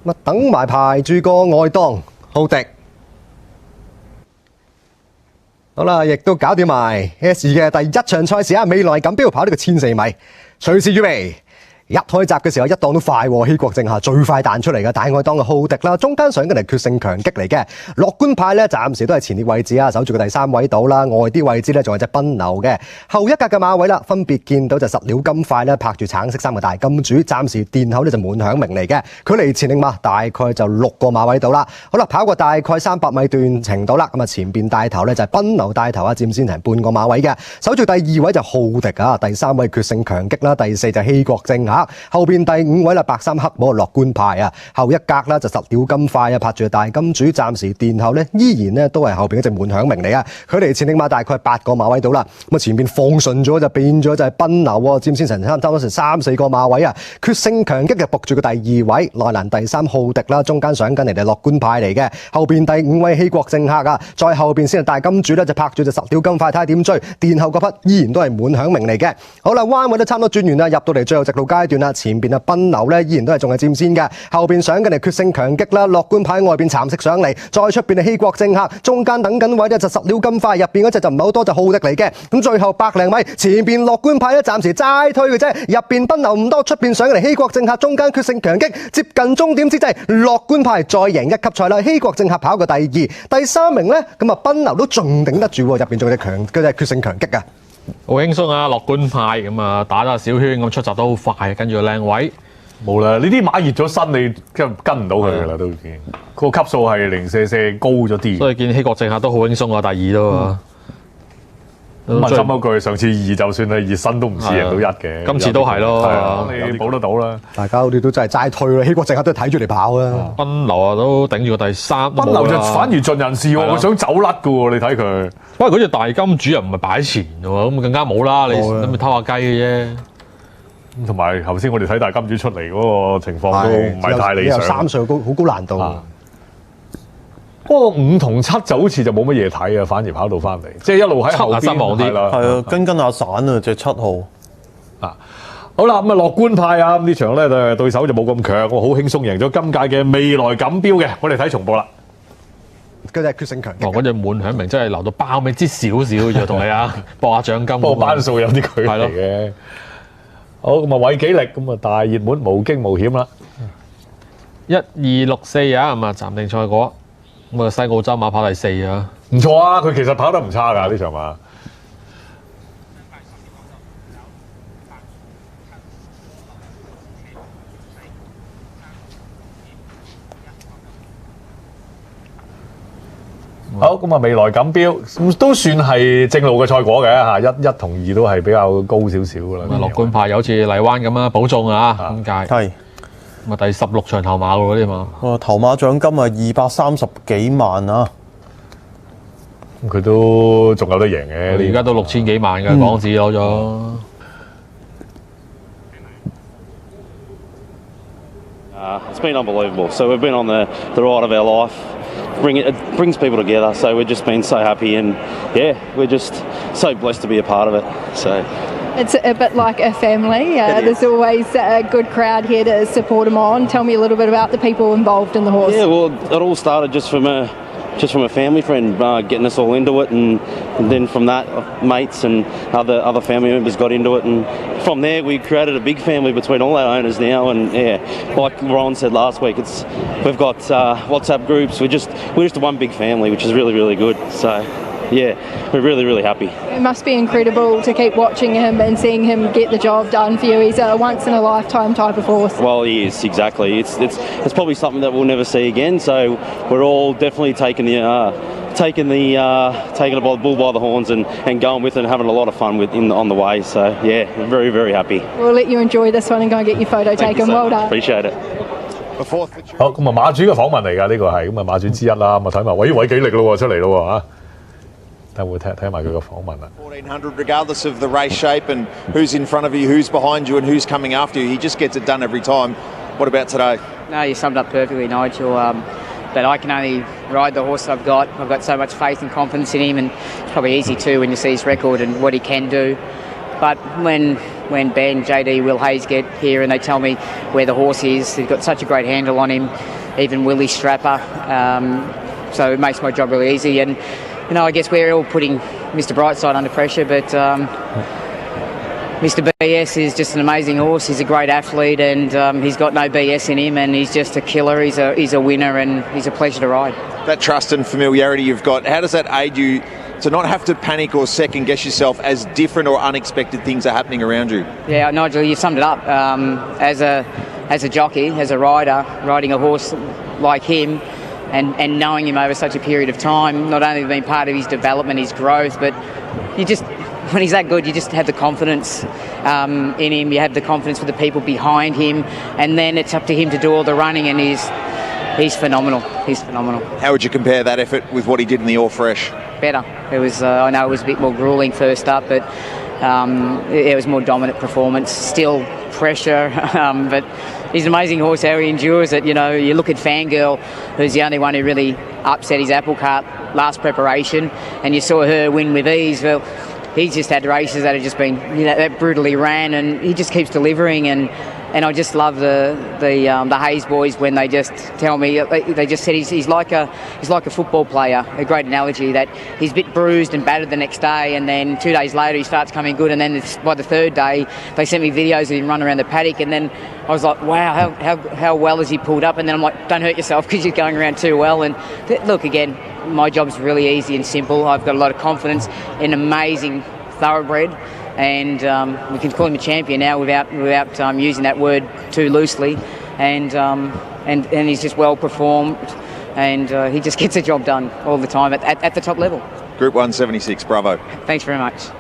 咁等埋排住個外檔浩迪。好啦，亦都搞掂埋 S 嘅第一場賽事啊！未來錦標跑呢個1400米，隨時預備。一開閘嘅時候，一檔都快喎，希國正下最快彈出嚟嘅大外檔嘅浩迪啦，中間上緊係決勝強擊嚟嘅。樂觀派咧，暫時都係前列位置啊，守住個第3位度啦。外啲位置咧，仲有隻奔流嘅。後一格嘅馬位啦，分別見到就實料金塊咧，拍住橙色衫嘅大金主，暫時殿後呢就滿響明嚟嘅。距離前領馬大概就6個馬位度啦。好啦，跑過大概300米段程度啦，咁啊前邊帶頭咧就係奔流帶頭啊，佔先成半個馬位嘅。守住第2位就浩迪啊，第3位決勝強擊啦，第4就希國正下。後邊第5位啦，白衫黑帽樂觀派啊，後一格啦就實料金塊啊，拍住大金主，暫時殿後咧依然咧都係後邊一隻滿響明嚟啊，距離前領馬大概8個馬位到啦，咁啊前邊放順咗就變咗就係奔流喎，佔先成差唔多成3-4個馬位啊，決勝強擊就仆住個第2位，內欄第3浩迪啦，中間上緊嚟係樂觀派嚟嘅，後邊第5位希國正客啊，再後邊先係大金主咧就拍住就實料金塊睇下點追，殿後嗰匹依然都係滿響明嚟嘅。好啦，彎位都差唔多轉完啦，入到嚟最後直路階段啦。前邊啊奔流咧依然都係仲係佔先嘅，後邊上緊嚟決勝強擊啦，樂觀派外邊蠶食上嚟，再出邊係希國正客，中間等緊位咧就實料金塊，入邊嗰隻就唔係好多，就浩迪嚟嘅。咁最後100零米，前邊樂觀派咧暫時齋推嘅啫，入邊奔流唔多，出邊上緊嚟希國正客，中間決勝強擊，接近終點之際，樂觀派再贏一級賽啦，希國正客跑過第2，第3名咧咁啊奔流都仲頂得住喎，入邊仲有隻決勝強擊啊！好輕鬆啊！樂觀派咁啊，打咗小圈咁出閘都好快，跟住個靚位冇啦。呢啲馬熱咗身，你跟唔到佢噶啦，都已經個級數係0.44高咗啲。所以見希國正下都好輕鬆啊，第2都啊。問心嗰句，上次2就算係熱身都唔似贏到1嘅，今次都係咯。係啊，你保得到啦。大家好似都真係齋推啦，希國正下都係睇住嚟跑啊。奔流啊都頂住個第3，奔流就反而盡人事喎，佢想走甩噶喎，你睇佢。不過嗰隻大金主又唔係擺前喎，咁更加冇啦，你咪偷下雞嘅啫。同埋頭先我哋睇大金主出嚟嗰個情況都唔係太理想。有3歲好高難度。不過5同7就好似就冇乜嘢睇啊，反而跑到翻嚟，即係一路喺後邊係啦，係啊，跟下散啊，隻7號啊。好啦，咁啊樂觀派啊，呢場咧對手就冇咁強，我好輕鬆贏咗今屆嘅未來錦標嘅，我哋睇重播啦。嗰隻決勝強擊，嗰隻滿響明真係留到爆尾之少少就同你啊博下獎金。不過班數有啲距離嘅。好，咁啊韋紀力咁啊大熱門無驚無險啦。1264啊，咁啊暫定賽果。咁啊，西澳洲馬跑第4啊，唔錯啊！佢其實跑得唔差㗎呢場馬。好，咁啊未來錦標都算係正路嘅賽果嘅嚇，1同2都係比較高少少㗎啦。樂觀派有好似荔灣咁啊，保中啊，今屆係。咁啊，第16場頭馬嗰啲嘛，頭馬獎金啊230幾萬啊，咁佢都仲有得贏嘅，而家都6000幾萬嘅港紙攞咗。It's been unbelievable. So we've been on the ride of our life. It brings people together. So we've just been so happy, and yeah, we're just so blessed to be a part of it. So. It's a bit like a family. There's always a good crowd here to support them on. Tell me a little bit about the people involved in the horse. Yeah, well, it all started just from a family friend getting us all into it, and then from that, mates and other family members got into it, and from there we created a big family between all our owners now. And yeah, like Ron said last week, we've got WhatsApp groups. We're just one big family, which is really good. So. Yeah, we're really happy. It must be incredible to keep watching him and seeing him get the job done for you. He's a once-in-a-lifetime type of horse. Well, he is, exactly. It's probably something that we'll never see again, so we're all definitely taking the bull by the horns and going with it and having a lot of fun on the way. So, yeah, very happy. We'll let you enjoy this one and go and get your photo taken. Well done. Appreciate it. 好，咁啊馬主嘅訪問嚟㗎，呢個係咁啊馬主之一啦，咁啊睇埋韋紀力咯喎，出嚟咯喎嚇。等會睇埋佢個訪問啦。1400, regardless of the race shape and who's in front of you, who's behind you, and who's coming after you, he just gets it done every time. What about today? No, you summed up perfectly, Nigel. But I can only ride the horse I've got. I've got so much faith and confidence in him, and it's probably easy too when you see his record and what he can do. But when Ben, JD, Will Hayes get here and they tell me where the horse is, they've got such a great handle on him, even Willie Strapper. So it makes my job really easy. And, I guess we're all putting Mr. Brightside under pressure, but Mr. BS is just an amazing horse. He's a great athlete and he's got no BS in him and he's just a killer. He's a winner and he's a pleasure to ride. That trust and familiarity you've got, how does that aid you to not have to panic or second guess yourself as different or unexpected things are happening around you? Yeah, Nigel, you summed it up. As a jockey, as a rider, riding a horse like him and knowing him over such a period of time, not only being part of his development, his growth, but when he's that good, you just have the confidence in him, you have the confidence for the people behind him, and then it's up to him to do all the running, and he's phenomenal. He's phenomenal. How would you compare that effort with what he did in the All Fresh? Better. It was. I know it was a bit more grueling first up, but it was more dominant performance. Still pressure, but he's an amazing horse. How he endures it. You look at Fangirl, who's the only one who really upset his apple cart last preparation, and you saw her win with ease. Well, he's just had races that have just been that brutally ran, and he just keeps delivering. And I just love the Hayes boys when they just tell me, they just said he's like a football player. A great analogy, that he's a bit bruised and battered the next day, and then 2 days later he starts coming good, and then by the third day they sent me videos of him running around the paddock, and then I was like, wow, how well has he pulled up? And then I'm like, don't hurt yourself because you're going around too well. And look, again, my job's really easy and simple. I've got a lot of confidence in amazing thoroughbred, and we can call him a champion now without using that word too loosely, and he's just well performed, and he just gets the job done all the time at the top level. Group 176, bravo. Thanks very much.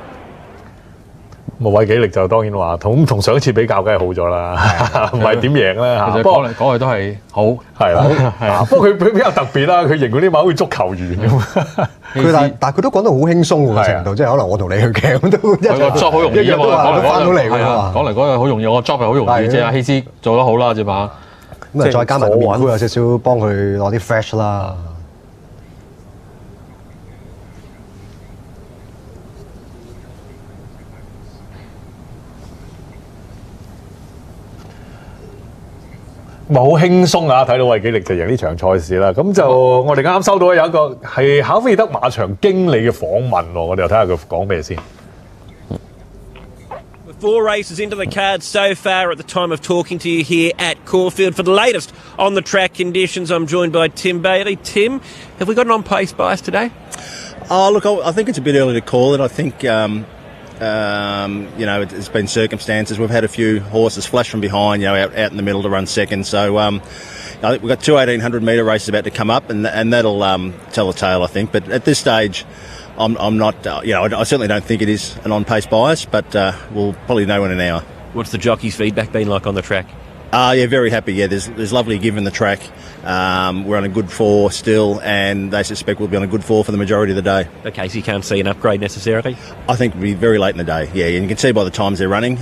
咁韋紀力就當然話同上一次比較，梗係好咗啦，唔係點贏啦嚇。其實講嚟講去都係好，係啦，不過佢比較特別啦，佢形容啲馬好似足球員咁。但佢都講得好輕鬆喎程度，即係可能我同你去騎咁都一個 job 好容易啊嘛，翻到嚟㗎嘛。講嚟講去好容易，我 job 係好容易啫。阿希斯做得好啦，隻馬。咁啊，再加埋面箍有少少幫佢攞啲 fresh 啦。咪好輕鬆啊！睇到韋紀力就贏呢場賽事啦。咁就我哋啱啱收到有一個係考菲爾德馬場經理嘅訪問喎，我哋又睇下佢講咩先。4 races into the card so far at the time of talking to you here at Caulfield. For the latest on the track conditions, I'm joined by Tim Bailey. Tim, have we got an on-pace bias today? Oh, look, I think it's a bit early to call it. I think it's been circumstances. We've had a few horses flash from behind, out in the middle to run second. So I think we've got 2 1800-metre races about to come up, and that'll tell the tale, I think. But at this stage, I'm not. I certainly don't think it is an on-pace bias, but we'll probably know in an hour. What's the jockey's feedback been like on the track? Yeah, very happy. Yeah, there's lovely give in the track. We're on a good 4 still, and they suspect we'll be on a good 4 for the majority of the day. Okay, so you can't see an upgrade necessarily? I think it'll be very late in the day, yeah, and you can see by the times they're running,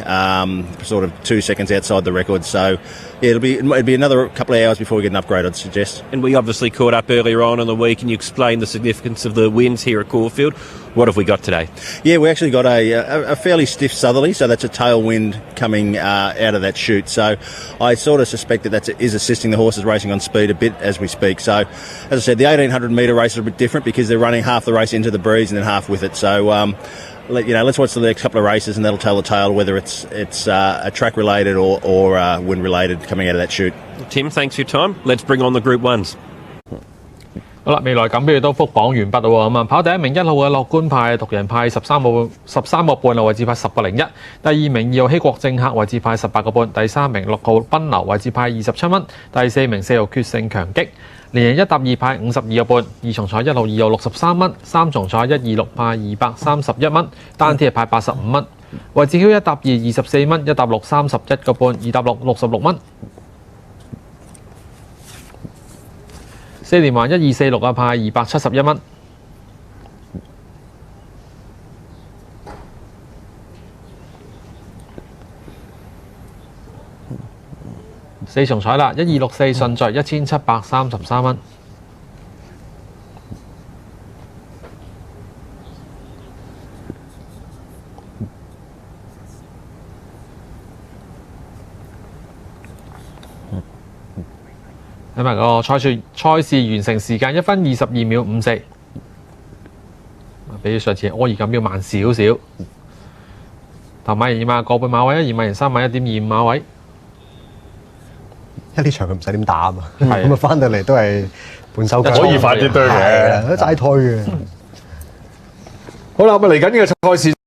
sort of 2 seconds outside the record. So, yeah, it'll be another couple of hours before we get an upgrade, I'd suggest. And we obviously caught up earlier on in the week, and you explained the significance of the winds here at Caulfield. What have we got today? Yeah, we actually got a fairly stiff southerly, so that's a tailwind coming out of that chute. So I sort of suspect that is assisting the horses racing on speed a bit as we speak. So, as I said, the 1800-metre races are a bit different because they're running half the race into the breeze and then half with it. So, let's watch the next couple of races, and that'll tell the tale whether it's a track-related or wind-related coming out of that chute. Tim, thanks for your time. Let's bring on the Group 1s. 好啦，未來錦標都復榜完畢啦喎，咁啊跑第一名1號嘅樂觀派獨人派13個半，位置派10個01；第二名2號希國政客位置派18個半；第三名6號奔流位置派27蚊；第四名4號決勝強擊，連贏1搭2派52個半；二重彩1號2號63蚊；三重彩126派231蚊；單鐵派85蚊；位置囂1搭2 24蚊；1搭6 31個半；二搭6 66蚊。4連環1246派271蚊。4重彩啦，1264順序1733蚊。咁啊個賽事完成時間1分22秒54，比上次柯爾錦標慢少少。頭馬2碼個半馬位，2碼3碼1.25馬位。因為呢場佢唔使點打啊嘛，咁啊翻到嚟都係半手可以快啲堆嘅，齋推嘅。好啦，咁啊嚟緊呢個賽事。